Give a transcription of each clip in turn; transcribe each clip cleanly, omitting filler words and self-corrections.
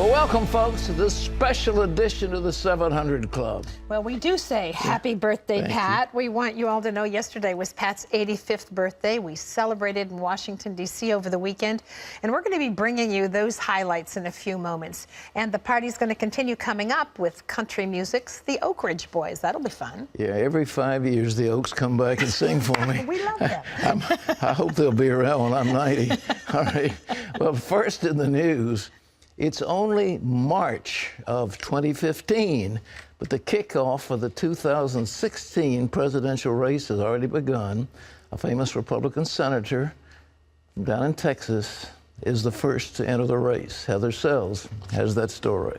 Well, welcome, folks, to this special edition of the 700 Club. Well, we do say happy birthday, Pat. We want you all to know yesterday was Pat's 85th birthday. We celebrated in Washington, D.C. over the weekend, and we're going to be bringing you those highlights in a few moments. And the party's going to continue coming up with country music's the Oak Ridge Boys. That'll be fun. Yeah, every 5 years, the Oaks come back and sing for me. We love them. I hope they'll be around when I'm 90. All right. Well, first in the news, it's only March of 2015, but the kickoff for the 2016 presidential race has already begun. A famous Republican senator from down in Texas is the first to enter the race. Heather Sells has that story.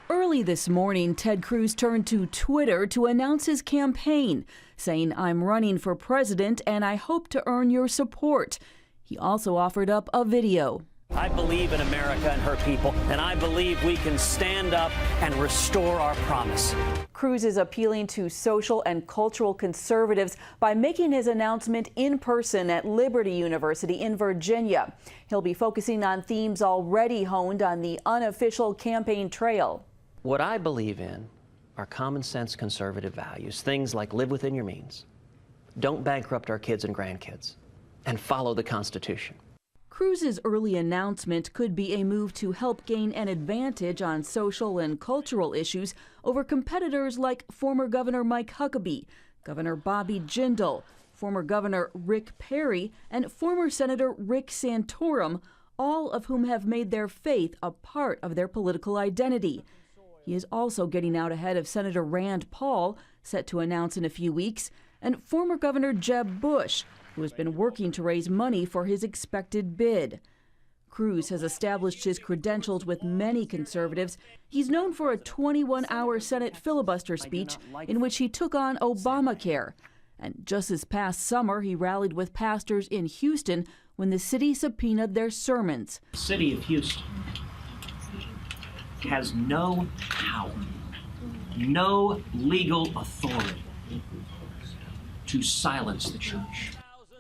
Early this morning, Ted Cruz turned to Twitter to announce his campaign, saying, "I'm running for president and I hope to earn your support." He also offered up a video. I believe in America and her people, and I believe we can stand up and restore our promise. Cruz is appealing to social and cultural conservatives by making his announcement in person at Liberty University in Virginia. He'll be focusing on themes already honed on the unofficial campaign trail. What I believe in are common sense conservative values, things like live within your means, don't bankrupt our kids and grandkids, and follow the Constitution. Cruz's early announcement could be a move to help gain an advantage on social and cultural issues over competitors like former Governor Mike Huckabee, Governor Bobby Jindal, former Governor Rick Perry, and former Senator Rick Santorum, all of whom have made their faith a part of their political identity. He is also getting out ahead of Senator Rand Paul, set to announce in a few weeks, and former Governor Jeb Bush, who has been working to raise money for his expected bid. Cruz has established his credentials with many conservatives. He's known for a 21-hour Senate filibuster speech in which he took on Obamacare. And just this past summer, he rallied with pastors in Houston when the city subpoenaed their sermons. The city of Houston has no power, no legal authority to silence the church.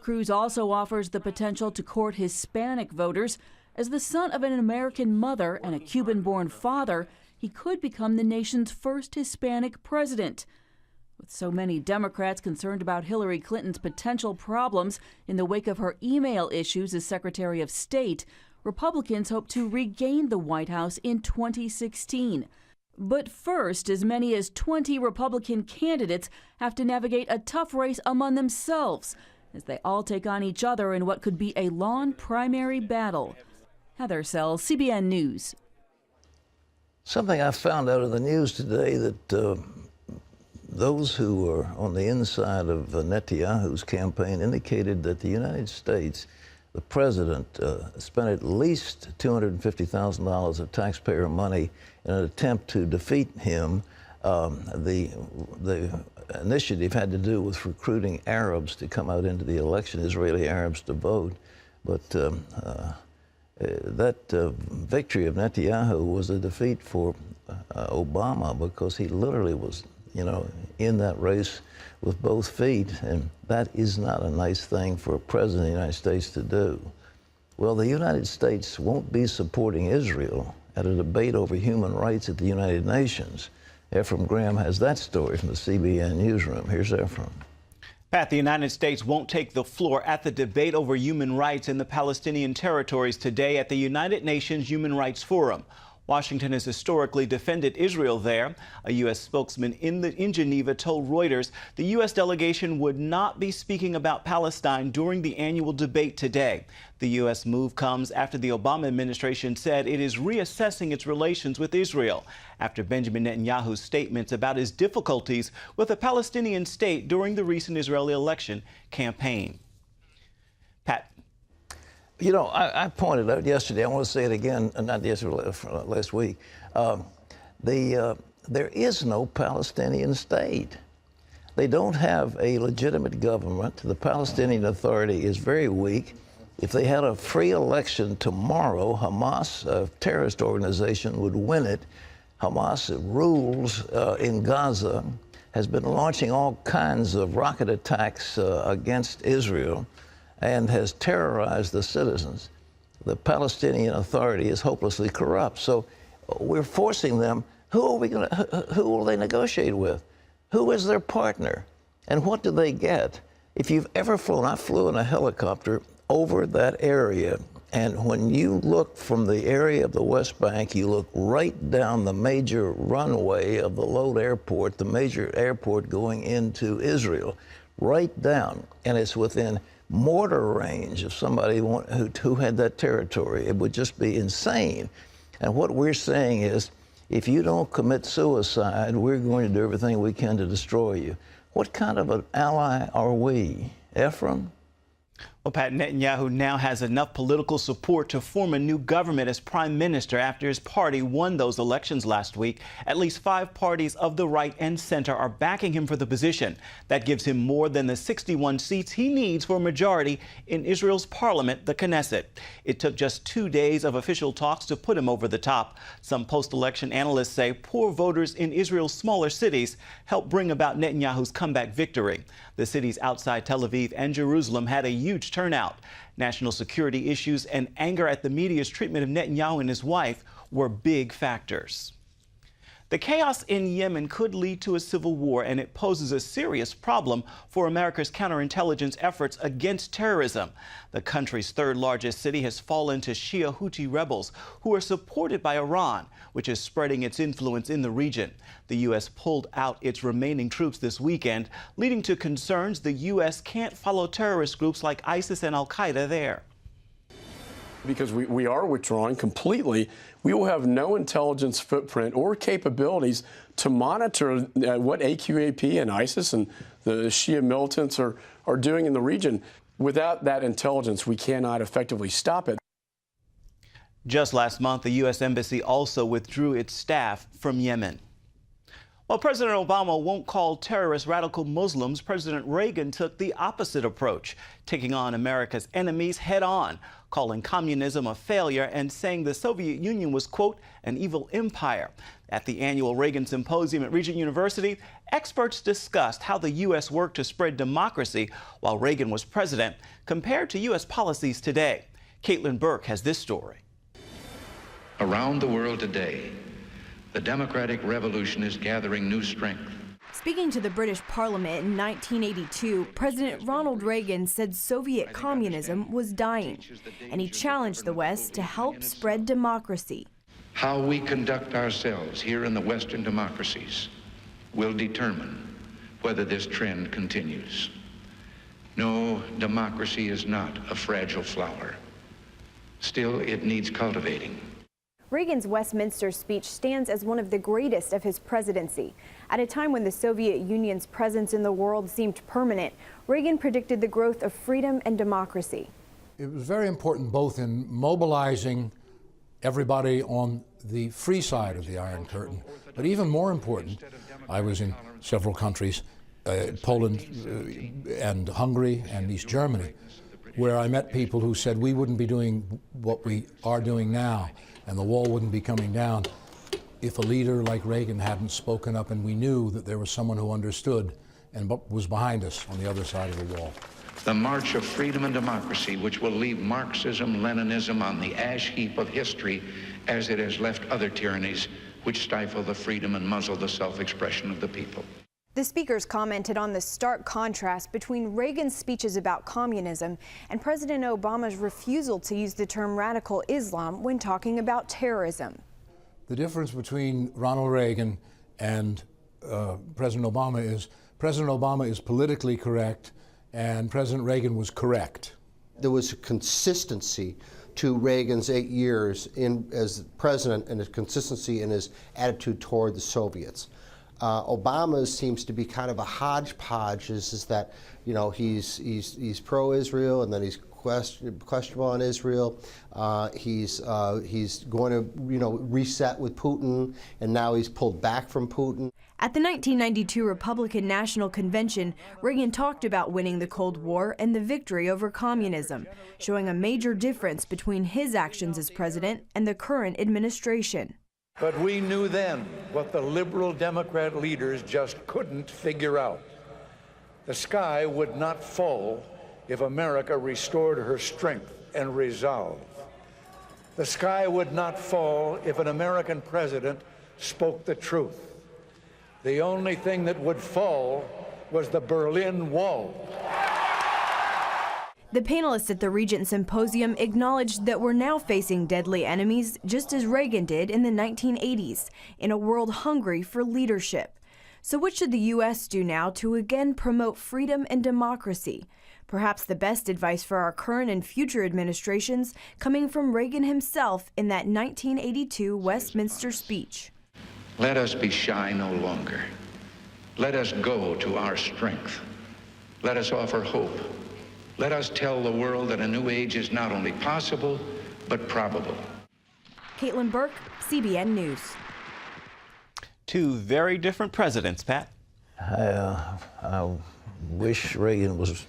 Cruz also offers the potential to court Hispanic voters. As the son of an American mother and a Cuban-born father, he could become the nation's first Hispanic president. With so many Democrats concerned about Hillary Clinton's potential problems in the wake of her email issues as Secretary of State, Republicans hope to regain the White House in 2016. But first, as many as 20 Republican candidates have to navigate a tough race among themselves as they all take on each other in what could be a long primary battle. Heather Sells, CBN News. Something I found out of the news today that those who are on the inside of Netanyahu's campaign indicated that the United States, the president, spent at least $250,000 of taxpayer money in an attempt to defeat him. The initiative had to do with recruiting Arabs to come out into the election, Israeli Arabs to vote. But that victory of Netanyahu was a defeat for Obama, because he literally was, in that race with both feet, and that is not a nice thing for a president of the United States to do. Well, the United States won't be supporting Israel at a debate over human rights at the United Nations. Ephraim Graham has that story from the CBN newsroom. Here's Ephraim. Pat, the United States won't take the floor at the debate over human rights in the Palestinian territories today at the United Nations Human Rights Forum. Washington has historically defended Israel there. A U.S. spokesman in Geneva told Reuters the U.S. delegation would not be speaking about Palestine during the annual debate today. The U.S. move comes after the Obama administration said it is reassessing its relations with Israel after Benjamin Netanyahu's statements about his difficulties with a Palestinian state during the recent Israeli election campaign. Pat. I pointed out yesterday, I want to say it again, not yesterday, last week, there is no Palestinian state. They don't have a legitimate government. The Palestinian Authority is very weak. If they had a free election tomorrow, Hamas, a terrorist organization, would win it. Hamas rules in Gaza, has been launching all kinds of rocket attacks against Israel, and has terrorized the citizens. the Palestinian Authority is hopelessly corrupt. So we're forcing them. Who will they negotiate with? Who is their partner? And what do they get? If you've ever flown, I flew in a helicopter over that area, and when you look from the area of the West Bank, you look right down the major runway of the Lod airport, the major airport going into Israel, right down, and it's within mortar range of somebody who had that territory. It would just be insane. And what we're saying is, if you don't commit suicide, we're going to do everything we can to destroy you. What kind of an ally are we, Ephraim? Well, Pat, Netanyahu now has enough political support to form a new government as prime minister after his party won those elections last week. At least 5 parties of the right and center are backing him for the position. That gives him more than the 61 seats he needs for a majority in Israel's parliament, the Knesset. It took just 2 days of official talks to put him over the top. Some post-election analysts say poor voters in Israel's smaller cities helped bring about Netanyahu's comeback victory. The cities outside Tel Aviv and Jerusalem had a huge turnout. National security issues and anger at the media's treatment of Netanyahu and his wife were big factors. The chaos in Yemen could lead to a civil war, and it poses a serious problem for America's counterintelligence efforts against terrorism. The country's 3rd largest city has fallen to Shia Houthi rebels who are supported by Iran, which is spreading its influence in the region. The U.S. pulled out its remaining troops this weekend, leading to concerns the U.S. can't follow terrorist groups like ISIS and Al-Qaeda there. Because we are withdrawing completely, we will have no intelligence footprint or capabilities to monitor what AQAP and ISIS and the Shia militants are doing in the region. Without that intelligence, we cannot effectively stop it. Just last month, the U.S. Embassy also withdrew its staff from Yemen. While President Obama won't call terrorists radical Muslims, President Reagan took the opposite approach, taking on America's enemies head on, calling communism a failure and saying the Soviet Union was, quote, an evil empire. At the annual Reagan Symposium at Regent University, experts discussed how the U.S. worked to spread democracy while Reagan was president, compared to U.S. policies today. Caitlin Burke has this story. Around the world today, the democratic revolution is gathering new strength. Speaking to the British Parliament in 1982, President Ronald Reagan said Soviet communism was dying, and he challenged the West to help spread democracy. How we conduct ourselves here in the Western democracies will determine whether this trend continues. No, democracy is not a fragile flower. Still, it needs cultivating. Reagan's Westminster speech stands as one of the greatest of his presidency. At a time when the Soviet Union's presence in the world seemed permanent, Reagan predicted the growth of freedom and democracy. It was very important both in mobilizing everybody on the free side of the Iron Curtain, but even more important, I was in several countries, Poland and Hungary and East Germany, where I met people who said we wouldn't be doing what we are doing now, and the wall wouldn't be coming down if a leader like Reagan hadn't spoken up and we knew that there was someone who understood and was behind us on the other side of the wall. The march of freedom and democracy, which will leave Marxism, Leninism on the ash heap of history as it has left other tyrannies which stifle the freedom and muzzle the self-expression of the people. The speakers commented on the stark contrast between Reagan's speeches about communism and President Obama's refusal to use the term radical Islam when talking about terrorism. The difference between Ronald Reagan and President Obama is politically correct, and President Reagan was correct. There was a consistency to Reagan's 8 years as president and a consistency in his attitude toward the Soviets. Obama's seems to be kind of a hodgepodge. Is that, you know, he's pro-Israel and then he's questionable on Israel. He's going to, you know, reset with Putin, and now he's pulled back from Putin. At the 1992 Republican National Convention, Reagan talked about winning the Cold War and the victory over communism, showing a major difference between his actions as president and the current administration. But we knew then what the liberal Democrat leaders just couldn't figure out. The sky would not fall if America restored her strength and resolve. The sky would not fall if an American president spoke the truth. The only thing that would fall was the Berlin Wall. The panelists at the Regent Symposium acknowledged that we're now facing deadly enemies just as Reagan did in the 1980s, in a world hungry for leadership. So what should the U.S. do now to again promote freedom and democracy? Perhaps the best advice for our current and future administrations coming from Reagan himself in that 1982 Westminster speech. Let us be shy no longer. Let us go to our strength. Let us offer hope. Let us tell the world that a new age is not only possible, but probable. Caitlin Burke, CBN News. Two very different presidents, Pat. I wish Reagan was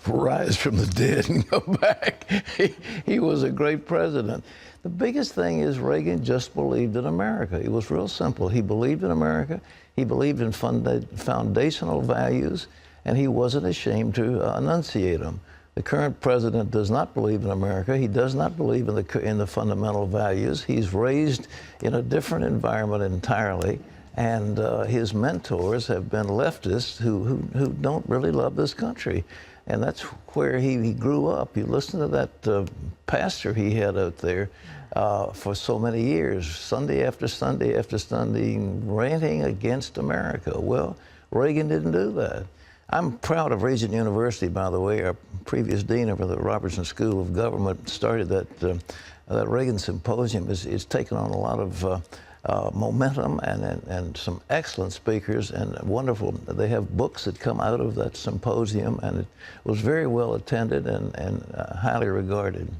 rise from the dead and go back. He was a great president. The biggest thing is Reagan just believed in America. It was real simple. He believed in America. He believed in foundational values, and he wasn't ashamed to enunciate them. The current president does not believe in America. He does not believe in the fundamental values. He's raised in a different environment entirely, and his mentors have been leftists who don't really love this country. And that's where he grew up. You listen to that pastor he had out there for so many years, Sunday after Sunday after Sunday, ranting against America. Well, Reagan didn't do that. I'm proud of Regent University, by the way. Our previous dean of the Robertson School of Government started that Reagan Symposium. It's taken on a lot of momentum and some excellent speakers and wonderful. They have books that come out of that symposium, and it was very well attended and highly regarded.